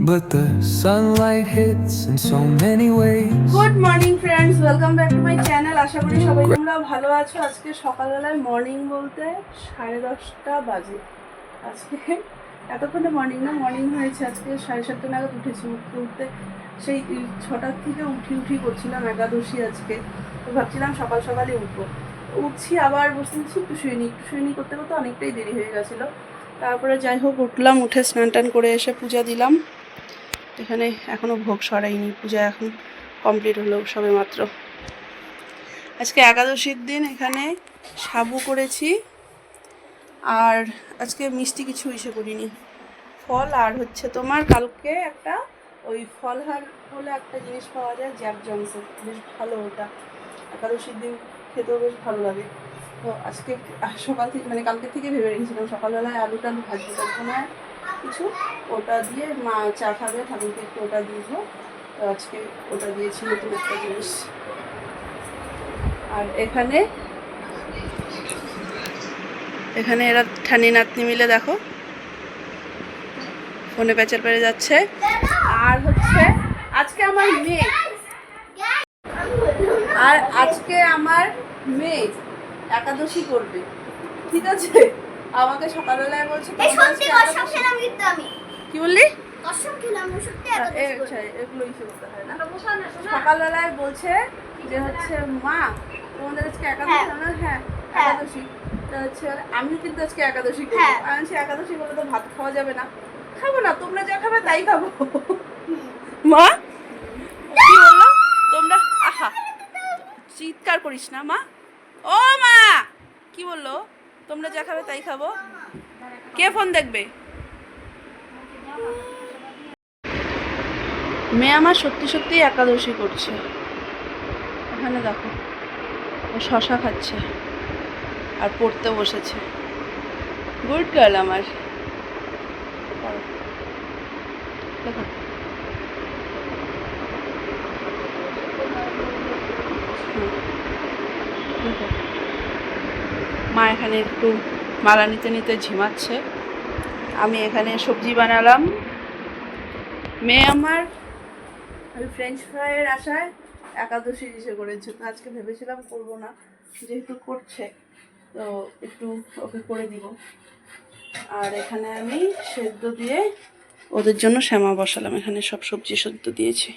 but the sunlight hits in so many ways. Good morning friends, welcome back to my channel. আশা করি সবাই তোমরা ভালো আছো। আজকে সকালবেলায় মর্নিং বলতে 10:30 বাজে। আজকে এতক্ষণে মর্নিং না, মর্নিং হয়েছে আজকে 7:30 নাগাদ উঠেছি। উঠতে উঠতে সেই 6টার থেকে উঠি করছিলাম, একাদশী আজকে। তো ভাবছিলাম সকাল সকালই উঠবো। উঠছি, আবার বসে একটু শুয়ে নিই করতে করতে অনেকটাই দেরি হয়ে গেছিলো। তারপরে যাই হোক উঠলাম, উঠে স্নান টান করে এসে পূজা দিলাম। এখানে এখনও ভোগ সরাইনি, পূজা এখন কমপ্লিট হলো সবে মাত্র। আজকে একাদশীর দিন এখানে সাবু করেছি, আর আজকে মিষ্টি কিছু ইসে করিনি। ফল আর হচ্ছে তোমার কালকে একটা ওই ফলহার বলে একটা জিনিস পাওয়া যায়, জ্যাক জনসের, বেশ ভালো ওটা। একাদশীর দিন খেতেও বেশ ভালো লাগে। তো আজকে সকাল থেকে মানে কালকে থেকে ভেবে রেখেছিলাম সকালবেলায় আলু টালু ভাজবো না কিছু, ওটা দিয়ে মা চা খাবে, ঠাকুরকে একটু ওটা দিব। তো আজকে ওটা দিয়েছি, নতুন একটা জিনিস। আর এখানে এরা ঠানি নাতনি মিলে দেখো ফোনে প্যাচার পেরে যাচ্ছে। আর হচ্ছে আজকে আমার মেয়ে একাদশী করবে, ঠিক আছে? আমাকে সকালবেলায় বলছে কি বললি, এগুলো ইসে করতে হয় না। সকালবেলায় বলছে যে হচ্ছে মা তোমাদের আজকে একাদশী। হ্যাঁ একাদশী। হচ্ছে আমিও কিন্তু আজকে একাদশী করবো। আমি একাদশী বলে তো ভাত খাওয়া যাবে না। খাবো না, তোমরা যা খাবে তাই খাবো। মা কি বললো তোমরা? আহা চিৎকার করিস না মা। ও মা কি বললো? তোমরা যা খাবে তাই খাবো। কে ফোন দেখবে? মেয়ে আমার সত্যি সত্যি একাদশী করছে। এখানে দেখো ও শশা খাচ্ছে আর পড়তে বসেছে। গুড গার্ল আমার। দেখো মা এখানে একটু মালা নিতে নিতে ঝিমাচ্ছে। আমি এখানে সবজি বানালাম। মেয়ে আমার ওই ফ্রেঞ্চ ফ্রাইয়ের আশায় একাদশী ইসে করেছে। তো আজকে ভেবেছিলাম করবো না, যেহেতু করছে তো একটু ওকে করে দিব। আর এখানে আমি সেদ্ধ দিয়ে ওদের জন্য শ্যামা বসালাম। এখানে সব সবজি সেদ্ধ দিয়েছি,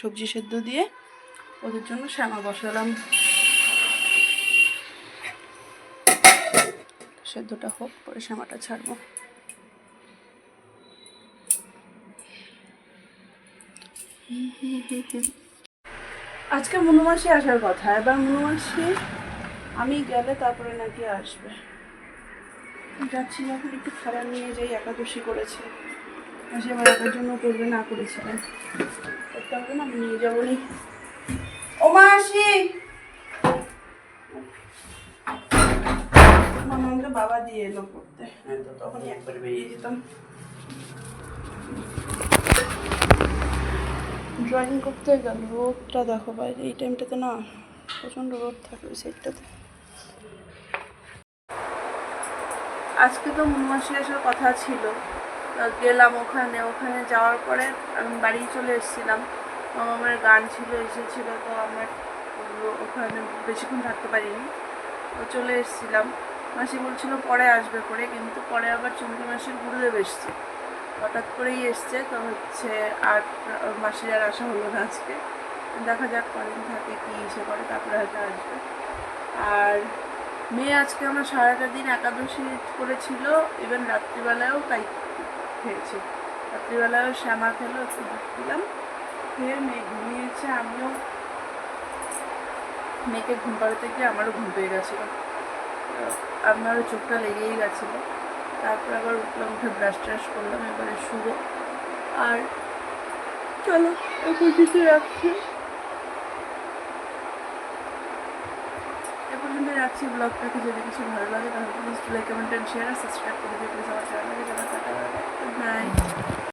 সবজি সেদ্ধ দিয়ে ওদের জন্য শ্যামা বসালাম। সেদ্ধটা হোক, পরে শ্যামাটা ছাড়বো। আজকে মনুমাসি আসার কথা, এবার মনুমাসি আমি গেলে তারপরে নাকি আসবে। যাচ্ছি যখন একটু খাবার নিয়ে যাই। একাদশী করেছে, মাসি আমার একার জন্য করবে, না করেছিলেন করতে হবে না, আমি নিয়ে যাবো নি। ও মাসি আমাকে বাবা দিয়ে এলো করতে, তো তখনই একবার বেরিয়ে যেতাম। ড্রয়িং করতে গেল, রোদটা দেখো বাইরে, এই টাইমটাতে না প্রচণ্ড রোদ থাকে ওই সাইডটাতে। আজকে তো মনুমাসি আসার কথা ছিল, গেলাম ওখানে যাওয়ার পরে আমি বাড়ি চলে এসেছিলাম। আমার গান ছিল এসেছিল, তো আমার ওখানে বেশিক্ষণ থাকতে পারিনি, তো চলে এসেছিলাম। মাসি বলছিল পরে আসবে করে, কিন্তু পরে আবার চুমকি মাসির গুরুদেব এসছে, হঠাৎ করেই এসছে। তো হচ্ছে আর মাসির আর আসা হলো না আজকে। দেখা যাক কদিন থাকে, কী ইসে করে, তারপরে হয়তো আসবে। আর মেয়ে আজকে আমার সারাটা দিন একাদশী করেছিল, ইভেন রাত্রিবেলায়ও তাই খেয়েছে। রাত্রিবেলায়ও শ্যামা খেলো, একটু দুধ দিলাম, খেয়ে মেয়ে ঘুমিয়েছে। আমিও মেয়েকে ঘুম পাড়াতে গিয়ে আমারও ঘুম পেয়ে গেছিলো, আমারও চোখটা লেগেই গেছিলো। তারপর আবার উঠলাম, উঠে ব্রাশ ট্রাশ করলাম, এবারে শুবো। আর চলো এখন কিছু রাখছি, ব্লগটাকে। যদি কিছু ভালো লাগে তাহলে please like, comment and share আর সাবস্ক্রাইব করে দিও প্লিজ আমার